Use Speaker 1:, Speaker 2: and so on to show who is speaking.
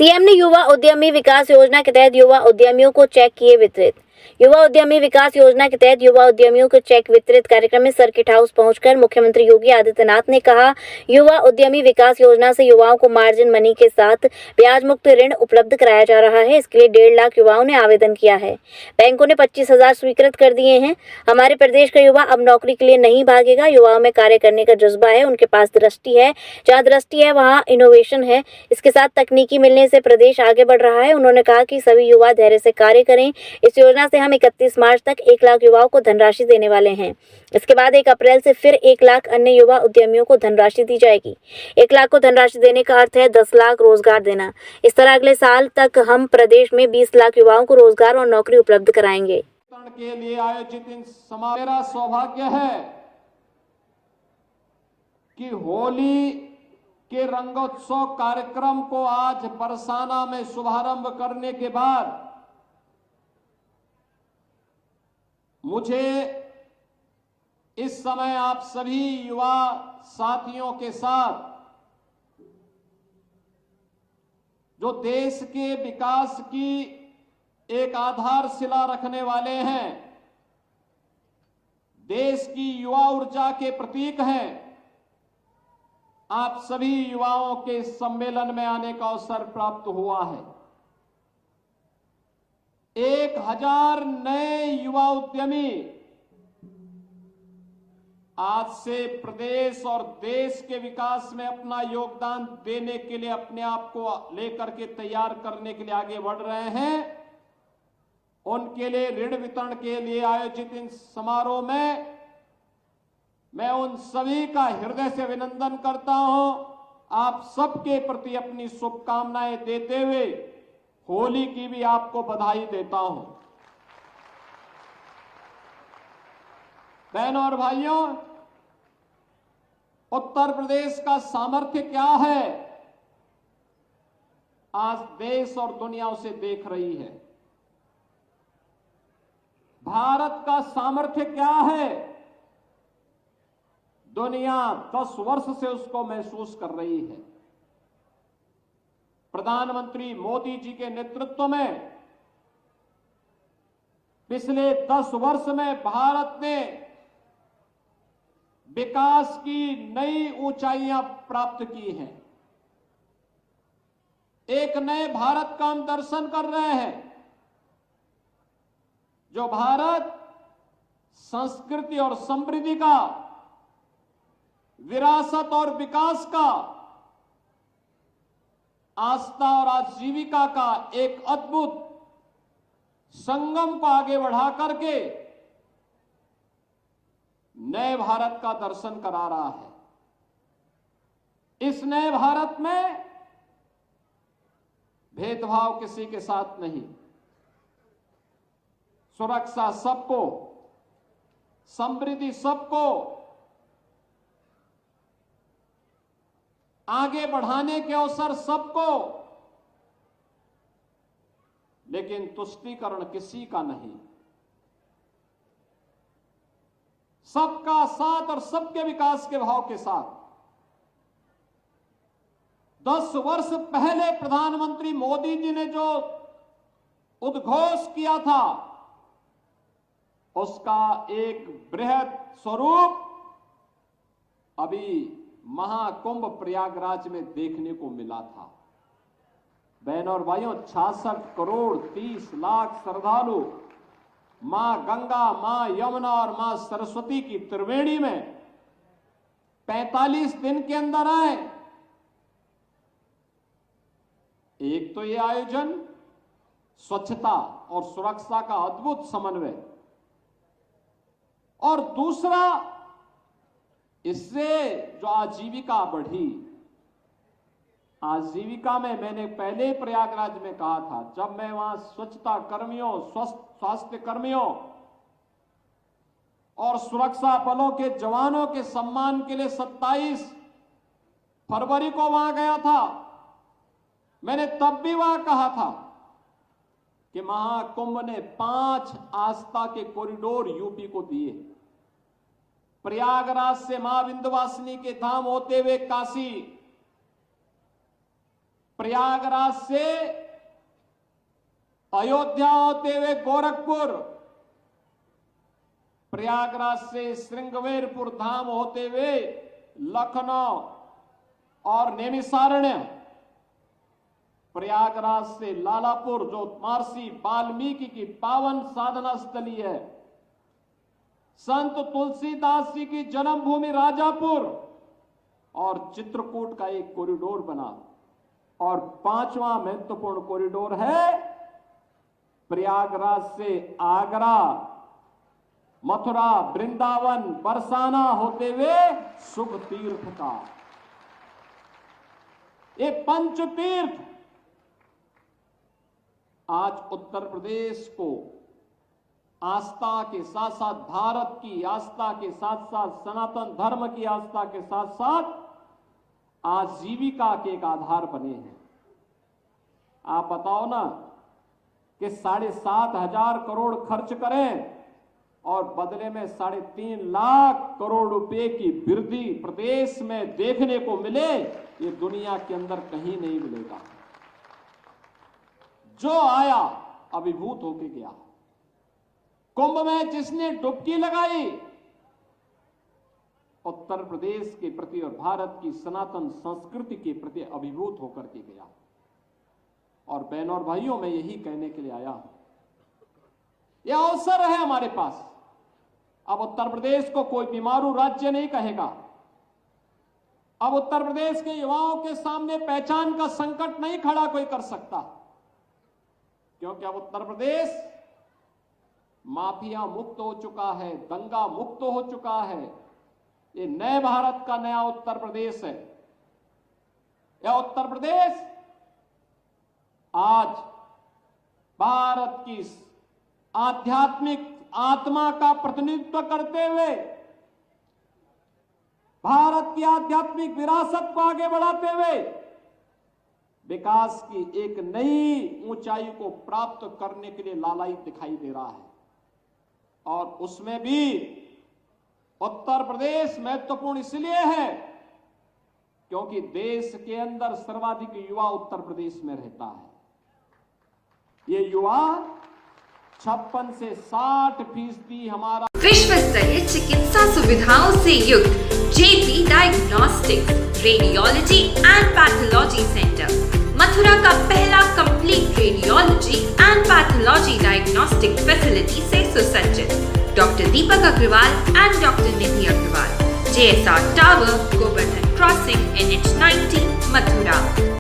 Speaker 1: CM ने युवा उद्यमी विकास योजना के तहत युवा उद्यमियों को चेक किए वितरित। युवा उद्यमी विकास योजना के तहत युवा उद्यमियों को चेक वितरित कार्यक्रम में सर्किट हाउस पहुंचकर मुख्यमंत्री योगी आदित्यनाथ ने कहा, युवा उद्यमी विकास योजना से युवाओं को मार्जिन मनी के साथ ब्याज मुक्त ऋण उपलब्ध कराया जा रहा है। इसके लिए 1.5 लाख युवाओं ने आवेदन किया है। बैंकों ने 25,000 स्वीकृत कर दिए हैं। हमारे प्रदेश का युवा अब नौकरी के लिए नहीं भागेगा। युवाओं में कार्य करने का जज्बा है, उनके पास दृष्टि है। जहाँ दृष्टि है वहाँ इनोवेशन है। इसके साथ तकनीकी मिलने से प्रदेश आगे बढ़ रहा है। उन्होंने कहा कि सभी युवा धैर्य से कार्य करें। इस योजना से हम 31 मार्च तक 1 लाख युवाओं को धनराशि देने वाले हैं। इसके बाद 1 अप्रैल से फिर 1 लाख अन्य युवा उद्यमियों को धनराशि दी जाएगी। 1 लाख को धनराशि देने का अर्थ है 10 लाख रोजगार देना। इस तरह अगले साल तक हम प्रदेश में 20 लाख युवाओं को रोजगार और नौकरी उपलब्ध कराएंगे।
Speaker 2: के लिए आयोजित इन समारोह मेरा सौभाग्य है कि होली के रंगोत्सव कार्यक्रम को आज बरसाना में शुभारंभ करने के बाद मुझे इस समय आप सभी युवा साथियों के साथ जो देश के विकास की एक आधारशिला रखने वाले हैं, देश की युवा ऊर्जा के प्रतीक हैं, आप सभी युवाओं के इस सम्मेलन में आने का अवसर प्राप्त हुआ है। 1000 नए युवा उद्यमी आज से प्रदेश और देश के विकास में अपना योगदान देने के लिए अपने आप को लेकर के तैयार करने के लिए आगे बढ़ रहे हैं। उनके लिए ऋण वितरण के लिए आयोजित इन समारोह में मैं उन सभी का हृदय से अभिनंदन करता हूं। आप सबके प्रति अपनी शुभकामनाएं देते हुए होली की भी आपको बधाई देता हूं। बहनों और भाइयों, उत्तर प्रदेश का सामर्थ्य क्या है, आज देश और दुनिया उसे देख रही है। भारत का सामर्थ्य क्या है, दुनिया 10 वर्ष से उसको महसूस कर रही है। प्रधानमंत्री मोदी जी के नेतृत्व में पिछले 10 वर्ष में भारत ने विकास की नई ऊंचाइयां प्राप्त की हैं। एक नए भारत का हम दर्शन कर रहे हैं, जो भारत संस्कृति और समृद्धि का, विरासत और विकास का, आस्था और आजीविका का एक अद्भुत संगम को आगे बढ़ा करके नए भारत का दर्शन करा रहा है। इस नए भारत में भेदभाव किसी के साथ नहीं, सुरक्षा सबको, समृद्धि सबको, आगे बढ़ाने के अवसर सबको, लेकिन तुष्टीकरण किसी का नहीं। सबका साथ और सबके विकास के भाव के साथ 10 वर्ष पहले प्रधानमंत्री मोदी जी ने जो उद्घोष किया था, उसका एक बृहद स्वरूप अभी महाकुंभ प्रयागराज में देखने को मिला था। बहनों और भाइयों, 66 करोड़ 30 लाख श्रद्धालु मां गंगा, मां यमुना और मां सरस्वती की त्रिवेणी में 45 दिन के अंदर आए। एक तो ये आयोजन स्वच्छता और सुरक्षा का अद्भुत समन्वय, और दूसरा इससे जो आजीविका बढ़ी। आजीविका में मैंने पहले ही प्रयागराज में कहा था, जब मैं वहां स्वच्छता कर्मियों, स्वास्थ्य कर्मियों और सुरक्षा बलों के जवानों के सम्मान के लिए 27 फरवरी को वहां गया था, मैंने तब भी वहां कहा था कि महाकुंभ ने 5 आस्था के कॉरिडोर यूपी को दिए। प्रयागराज से मां विंध्यवासिनी के धाम होते हुए काशी, प्रयागराज से अयोध्या होते हुए गोरखपुर, प्रयागराज से श्रृंगवेरपुर धाम होते हुए लखनऊ और नैमिषारण्य, प्रयागराज से लालापुर जो महर्षि वाल्मीकि की पावन साधना स्थली है, संत तुलसीदास जी की जन्मभूमि राजापुर और चित्रकूट का एक कॉरिडोर बना। और पांचवा महत्वपूर्ण कॉरिडोर है प्रयागराज से आगरा, मथुरा, वृंदावन, बरसाना होते हुए शुभ तीर्थ का। ये पंच तीर्थ आज उत्तर प्रदेश को आस्था के साथ साथ, भारत की आस्था के साथ साथ, सनातन धर्म की आस्था के साथ साथ आजीविका के एक आधार बने हैं। आप बताओ ना कि 7,500 करोड़ खर्च करें और बदले में 3.5 लाख करोड़ रुपए की वृद्धि प्रदेश में देखने को मिले, ये दुनिया के अंदर कहीं नहीं मिलेगा। जो आया अभिभूत होके गया। कुंभ में जिसने डुबकी लगाई, उत्तर प्रदेश के प्रति और भारत की सनातन संस्कृति के प्रति अभिभूत होकर के गया। और बहनों और भाइयों, मैं यही कहने के लिए आया हूं, यह अवसर है हमारे पास। अब उत्तर प्रदेश को कोई बीमारू राज्य नहीं कहेगा। अब उत्तर प्रदेश के युवाओं के सामने पहचान का संकट नहीं खड़ा कोई कर सकता, क्योंकि अब उत्तर प्रदेश माफिया मुक्त हो चुका है, दंगा मुक्त हो चुका है। ये नए भारत का नया उत्तर प्रदेश है। यह उत्तर प्रदेश आज भारत की आध्यात्मिक आत्मा का प्रतिनिधित्व करते हुए, भारत की आध्यात्मिक विरासत को आगे बढ़ाते हुए विकास की एक नई ऊंचाई को प्राप्त करने के लिए लालायित दिखाई दे रहा है। और उसमें भी उत्तर प्रदेश महत्वपूर्ण इसलिए है क्योंकि देश के अंदर सर्वाधिक युवा उत्तर प्रदेश में रहता है। ये युवा 56 से 60% हमारा
Speaker 3: विश्व स्तरीय चिकित्सा सुविधाओं से युक्त JP diagnostics radiology and pathology centre, Mathura का पहला complete radiology and pathology diagnostic facility से सुसज्जित। Doctor Deepak Agarwal and doctor Nidhi Agarwal, JSR tower, Govardhan crossing, NH 90, Mathura.